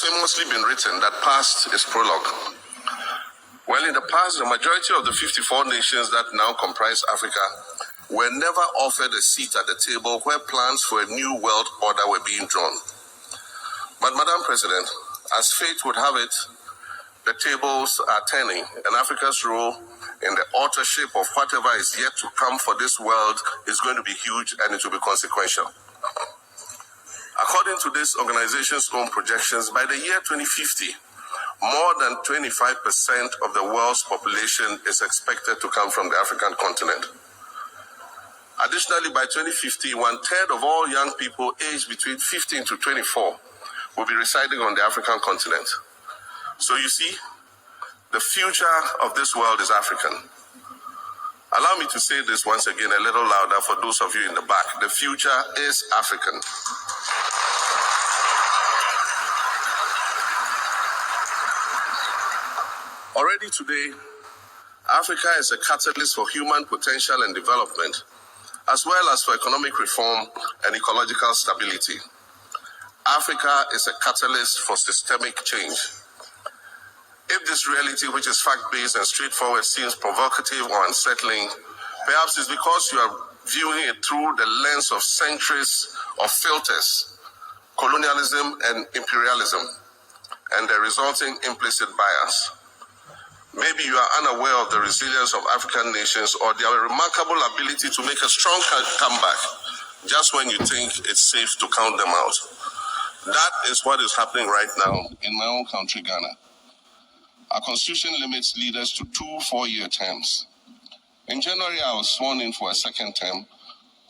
famously been written that past is prologue. Well, in the past, the majority of the 54 nations that now comprise Africa were never offered a seat at the table where plans for a new world order were being drawn. But, Madam President, as fate would have it, the tables are turning, and Africa's role in the authorship of whatever is yet to come for this world is going to be huge, and it will be consequential. According to this organization's own projections, by the year 2050, more than 25% of the world's population is expected to come from the African continent. Additionally, by 2050, 1/3 of all young people aged between 15 to 24 will be residing on the African continent. So you see, the future of this world is African. Allow me to say this once again a little louder for those of you in the back. The future is African. Already today, Africa is a catalyst for human potential and development, as well as for economic reform and ecological stability. Africa is a catalyst for systemic change. If this reality, which is fact-based and straightforward, seems provocative or unsettling, perhaps it's because you are viewing it through the lens of centuries of filters, colonialism and imperialism, and the resulting implicit bias. Maybe you are unaware of the resilience of African nations or their remarkable ability to make a strong comeback just when you think it's safe to count them out. That is what is happening right now in my own country, Ghana. Our constitution limits leaders to 2 4-year terms. In January, I was sworn in for a second term,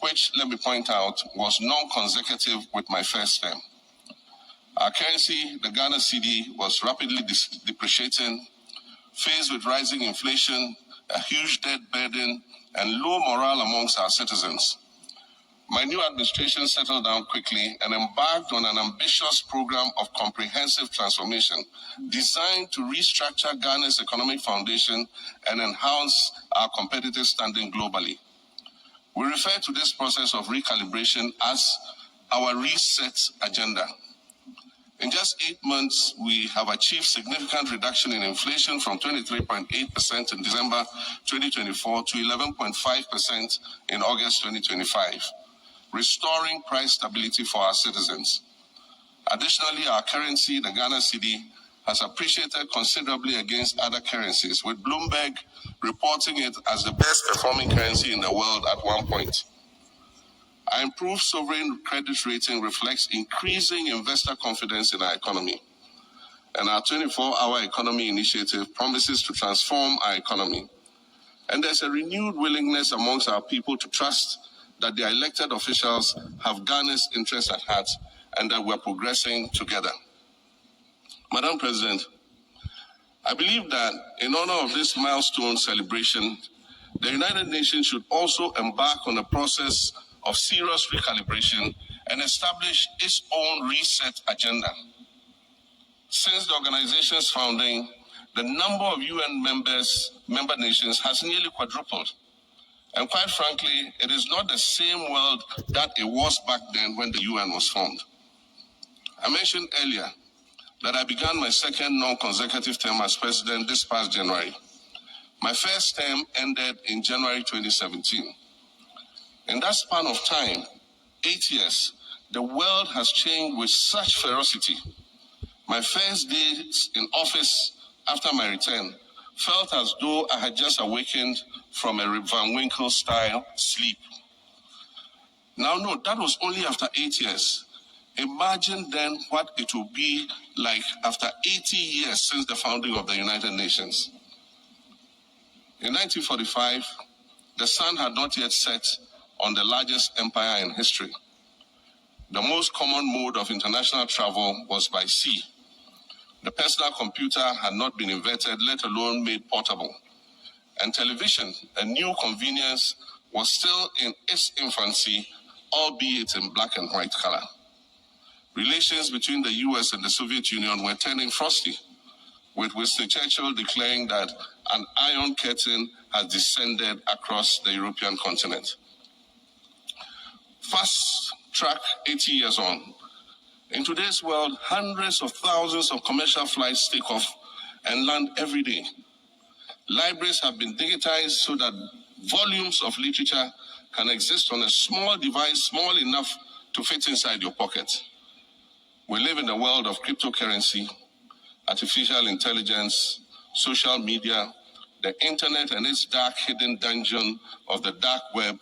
which, let me point out, was non-consecutive with my first term. Our currency, the Ghana cedi, was rapidly depreciating, faced with rising inflation, a huge debt burden, and low morale amongst our citizens. My new administration settled down quickly and embarked on an ambitious program of comprehensive transformation designed to restructure Ghana's economic foundation and enhance our competitive standing globally. We refer to this process of recalibration as our reset agenda. In just 8 months, we have achieved significant reduction in inflation from 23.8% in December 2024 to 11.5% in August 2025, restoring price stability for our citizens. Additionally, our currency, the Ghana cedi, has appreciated considerably against other currencies, with Bloomberg reporting it as the best performing currency in the world at one point. Our improved sovereign credit rating reflects increasing investor confidence in our economy. And our 24-hour economy initiative promises to transform our economy. And there's a renewed willingness amongst our people to trust that their elected officials have Ghana's interests at heart and that we're progressing together. Madam President, I believe that in honor of this milestone celebration, the United Nations should also embark on a process of serious recalibration and establish its own reset agenda. Since the organization's founding, the number of UN member nations has nearly quadrupled. And quite frankly, it is not the same world that it was back then when the UN was formed. I mentioned earlier that I began my second non-consecutive term as president this past January. My first term ended in January 2017. In that span of time, 8 years, the world has changed with such ferocity. My first days in office after my return felt as though I had just awakened from a Rip Van Winkle-style sleep. Now, no, that was only after 8 years. Imagine then what it will be like after 80 years since the founding of the United Nations. In 1945, the sun had not yet set on the largest empire in history. The most common mode of international travel was by sea. The personal computer had not been invented, let alone made portable. And television, a new convenience, was still in its infancy, albeit in black and white color. Relations between the US and the Soviet Union were turning frosty, with Winston Churchill declaring that an iron curtain has descended across the European continent. Fast track 80 years on. In today's world, hundreds of thousands of commercial flights take off and land every day. Libraries have been digitized so that volumes of literature can exist on a small device, small enough to fit inside your pocket. We live in a world of cryptocurrency, artificial intelligence, social media, the internet and its dark hidden dungeon of the dark web,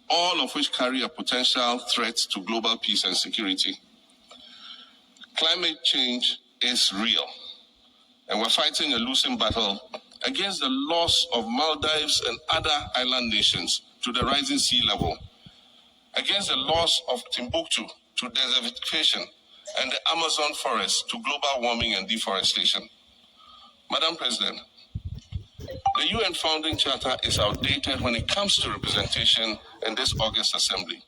all of which carry a potential threat to global peace and security. Climate change is real, and we're fighting a losing battle against the loss of Maldives and other island nations to the rising sea level, against the loss of Timbuktu to desertification and the Amazon forest to global warming and deforestation. Madam President, the UN Founding Charter is outdated when it comes to representation in this August Assembly.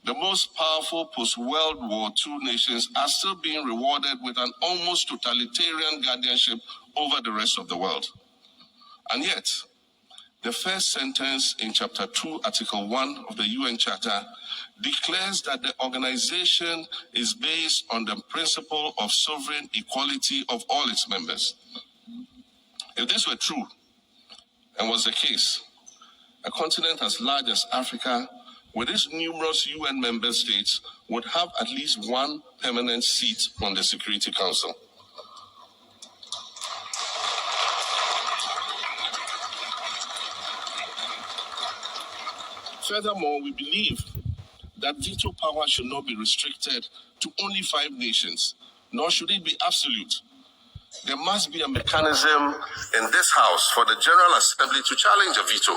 The most powerful post-World War II nations are still being rewarded with an almost totalitarian guardianship over the rest of the world. And yet, the first sentence in Chapter 2, Article 1 of the UN Charter declares that the organization is based on the principle of sovereign equality of all its members. If this were true, and was the case, a continent as large as Africa, with its numerous UN member states, would have at least one permanent seat on the Security Council. Furthermore, we believe that veto power should not be restricted to only 5 nations, nor should it be absolute. There must be a mechanism in this House for the General Assembly to challenge a veto.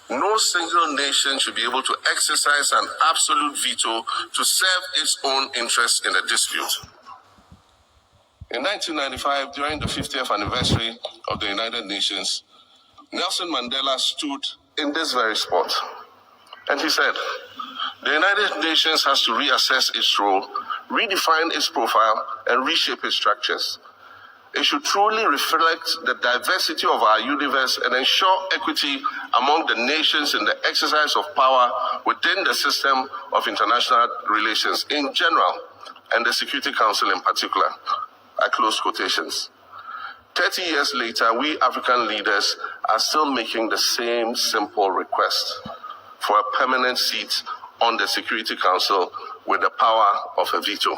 No single nation should be able to exercise an absolute veto to serve its own interests in a dispute. In 1995, during the 50th anniversary of the United Nations, Nelson Mandela stood in this very spot. And he said, the United Nations has to reassess its role, redefine its profile, and reshape its structures. It should truly reflect the diversity of our universe and ensure equity among the nations in the exercise of power within the system of international relations in general, and the Security Council in particular. I close quotations. 30 years later, we African leaders are still making the same simple request for a permanent seat on the Security Council with the power of a veto.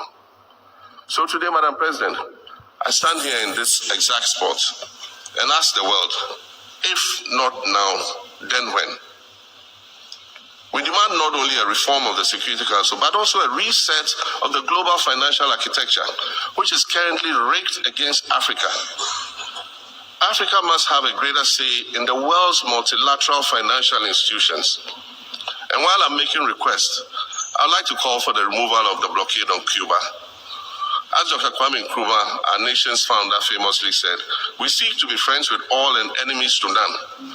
So today, Madam President, I stand here in this exact spot and ask the world, if not now, then when? We demand not only a reform of the Security Council, but also a reset of the global financial architecture, which is currently rigged against Africa. Africa must have a greater say in the world's multilateral financial institutions. And while I'm making requests, I'd like to call for the removal of the blockade on Cuba. As Dr. Kwame Nkrumah, our nation's founder, famously said, we seek to be friends with all and enemies to none.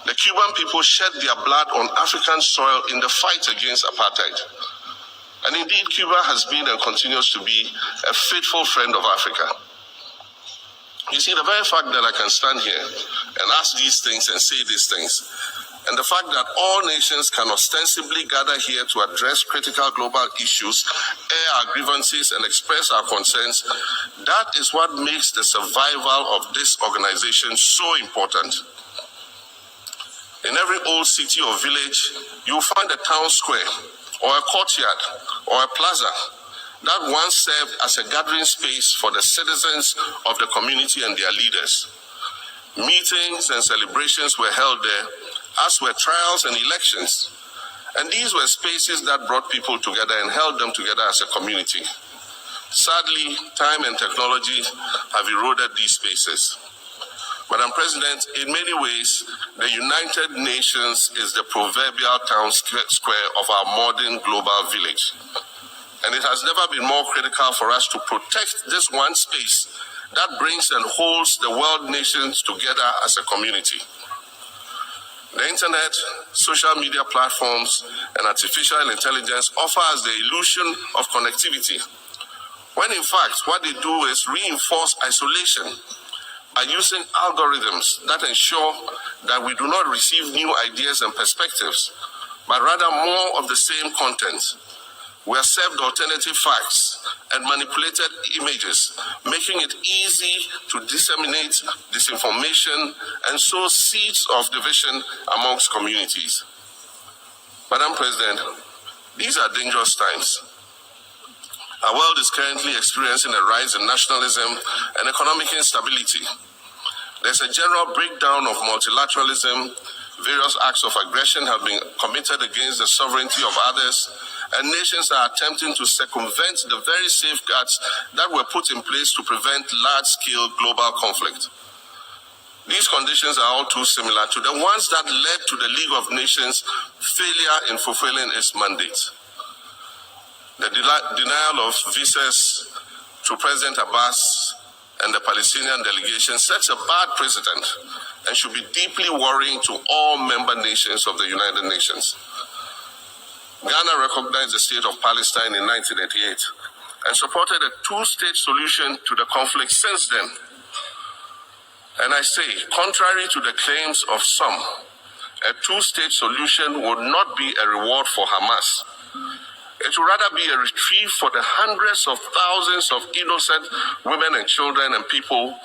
The Cuban people shed their blood on African soil in the fight against apartheid. And indeed, Cuba has been and continues to be a faithful friend of Africa. You see, the very fact that I can stand here and ask these things and say these things, and the fact that all nations can ostensibly gather here to address critical global issues, air our grievances, and express our concerns, that is what makes the survival of this organization so important. In every old city or village, you will find a town square, or a courtyard, or a plaza that once served as a gathering space for the citizens of the community and their leaders. Meetings and celebrations were held there, as were trials and elections. And these were spaces that brought people together and held them together as a community. Sadly, time and technology have eroded these spaces. Madam President, in many ways, the United Nations is the proverbial town square of our modern global village. And it has never been more critical for us to protect this one space that brings and holds the world nations together as a community. The internet, social media platforms, and artificial intelligence offer us the illusion of connectivity, when in fact what they do is reinforce isolation by using algorithms that ensure that we do not receive new ideas and perspectives, but rather more of the same content. We are served alternative facts and manipulated images, making it easy to disseminate disinformation and sow seeds of division amongst communities. Madam President, these are dangerous times. Our world is currently experiencing a rise in nationalism and economic instability. There's a general breakdown of multilateralism. Various acts of aggression have been committed against the sovereignty of others, and nations are attempting to circumvent the very safeguards that were put in place to prevent large-scale global conflict. These conditions are all too similar to the ones that led to the League of Nations' failure in fulfilling its mandate. The denial of visas to President Abbas and the Palestinian delegation sets a bad precedent and should be deeply worrying to all member nations of the United Nations. Ghana recognized the state of Palestine in 1988 and supported a two-state solution to the conflict since then. And I say, contrary to the claims of some, a two-state solution would not be a reward for Hamas. It would rather be a reprieve for the hundreds of thousands of innocent women and children and people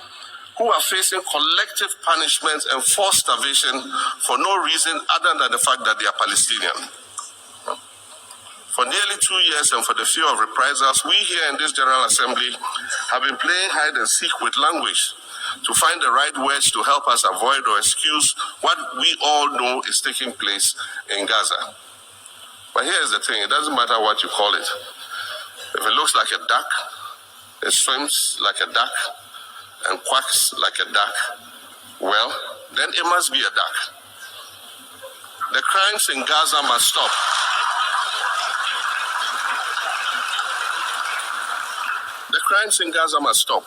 who are facing collective punishment and forced starvation for no reason other than the fact that they are Palestinian. For nearly 2 years and for the fear of reprisals, we here in this General Assembly have been playing hide and seek with language to find the right words to help us avoid or excuse what we all know is taking place in Gaza. But here's the thing, it doesn't matter what you call it. If it looks like a duck, it swims like a duck, and quacks like a duck, well, then it must be a duck. The crimes in Gaza must stop. The crimes in Gaza must stop.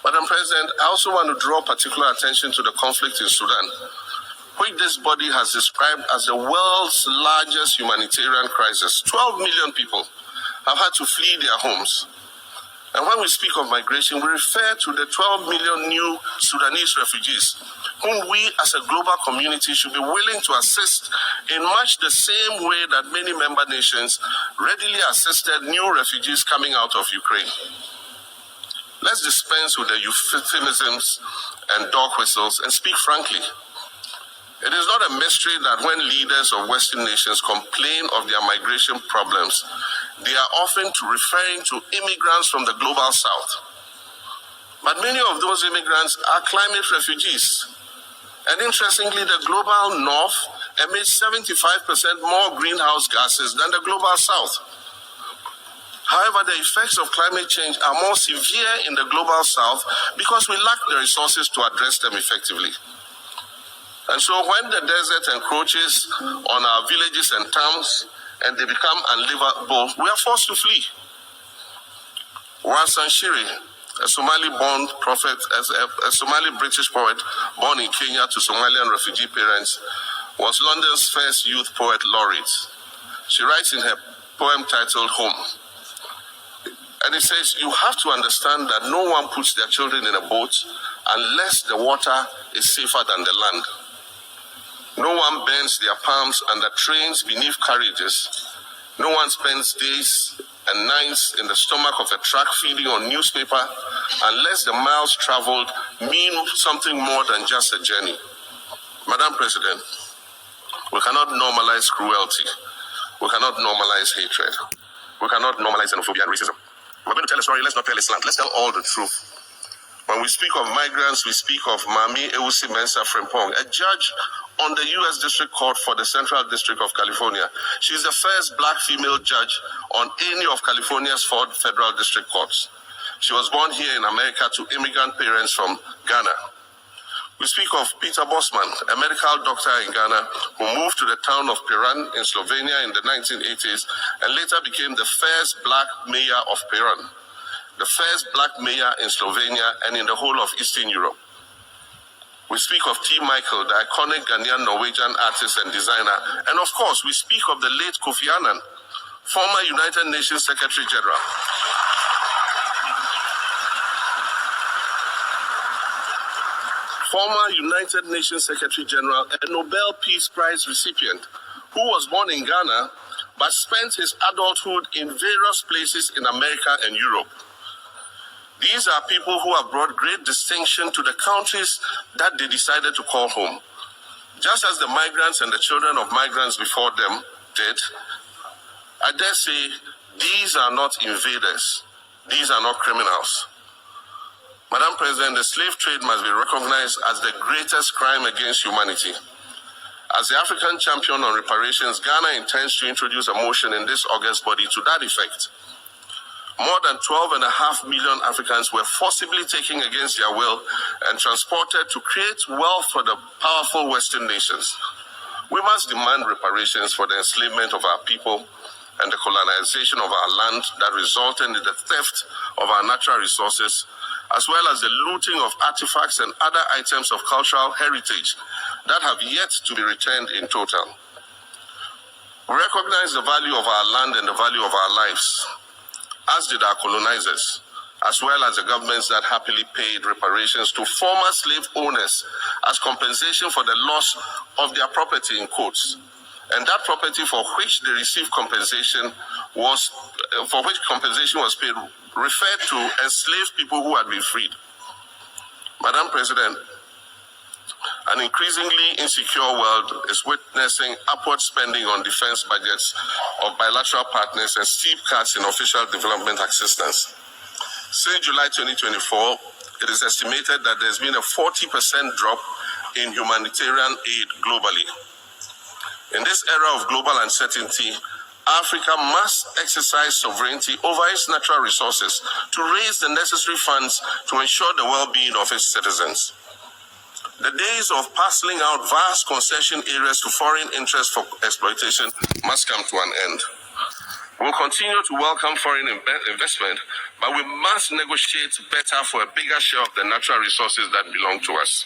Madam President, I also want to draw particular attention to the conflict in Sudan, which this body has described as the world's largest humanitarian crisis. 12 million people have had to flee their homes. And when we speak of migration, we refer to the 12 million new Sudanese refugees, whom we as a global community should be willing to assist in much the same way that many member nations readily assisted new refugees coming out of Ukraine. Let's dispense with the euphemisms and dog whistles and speak frankly. It is not a mystery that when leaders of Western nations complain of their migration problems, they are often referring to immigrants from the global south. But many of those immigrants are climate refugees. And interestingly, the global north emits 75% more greenhouse gases than the global south. However, the effects of climate change are more severe in the global south because we lack the resources to address them effectively. And so when the desert encroaches on our villages and towns and they become unlivable, we are forced to flee. Wassan Shiri, a Somali-born prophet, a Somali-British poet born in Kenya to Somalian refugee parents, was London's first youth poet laureate. She writes in her poem titled Home. And it says, you have to understand that no one puts their children in a boat unless the water is safer than the land. No one bends their palms under trains beneath carriages. No one spends days and nights in the stomach of a truck feeding on newspaper unless the miles traveled mean something more than just a journey. Madam President, we cannot normalize cruelty. We cannot normalize hatred. We cannot normalize xenophobia and racism. We're going to tell a story, let's not tell a slant. Let's tell all the truth. When we speak of migrants, we speak of Mami Ewusi Mensah Frimpong, a judge on the U.S. District Court for the Central District of California. She's the first black female judge on any of California's 4 federal district courts. She was born here in America to immigrant parents from Ghana. We speak of Peter Bosman, a medical doctor in Ghana who moved to the town of Piran in Slovenia in the 1980s and later became the first black mayor of Piran, the first black mayor in Slovenia and in the whole of Eastern Europe. We speak of T. Michael, the iconic Ghanaian Norwegian artist and designer. And of course, we speak of the late Kofi Annan, former United Nations Secretary General. Former United Nations Secretary General, a Nobel Peace Prize recipient, who was born in Ghana but spent his adulthood in various places in America and Europe. These are people who have brought great distinction to the countries that they decided to call home. Just as the migrants and the children of migrants before them did, I dare say these are not invaders. These are not criminals. Madam President, the slave trade must be recognized as the greatest crime against humanity. As the African champion on reparations, Ghana intends to introduce a motion in this August body to that effect. More than 12.5 million Africans were forcibly taken against their will and transported to create wealth for the powerful Western nations. We must demand reparations for the enslavement of our people and the colonization of our land that resulted in the theft of our natural resources, as well as the looting of artifacts and other items of cultural heritage that have yet to be returned in total. We recognize the value of our land and the value of our lives, as did our colonizers, as well as the governments that happily paid reparations to former slave owners as compensation for the loss of their property, in quotes. And that property for which they received compensation was paid, referred to enslaved people who had been freed. Madam President, an increasingly insecure world is witnessing upward spending on defense budgets of bilateral partners and steep cuts in official development assistance. Since July 2024, it is estimated that there's been a 40% drop in humanitarian aid globally. In this era of global uncertainty, Africa must exercise sovereignty over its natural resources to raise the necessary funds to ensure the well-being of its citizens. The days of parceling out vast concession areas to foreign interests for exploitation must come to an end. We'll continue to welcome foreign investment, but we must negotiate better for a bigger share of the natural resources that belong to us.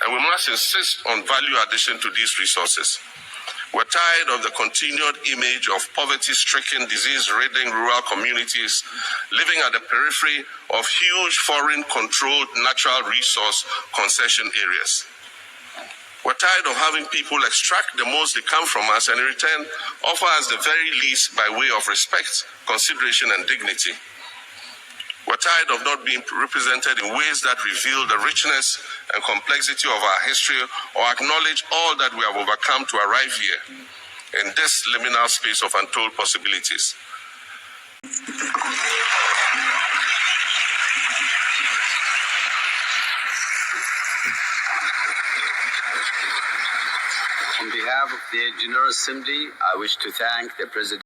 And we must insist on value addition to these resources. We're tired of the continued image of poverty-stricken, disease-ridden rural communities living at the periphery of huge foreign-controlled natural resource concession areas. We're tired of having people extract the most they can from us and in return offer us the very least by way of respect, consideration, and dignity. We're tired of not being represented in ways that reveal the richness and complexity of our history or acknowledge all that we have overcome to arrive here in this liminal space of untold possibilities. On behalf of the General Assembly, I wish to thank the President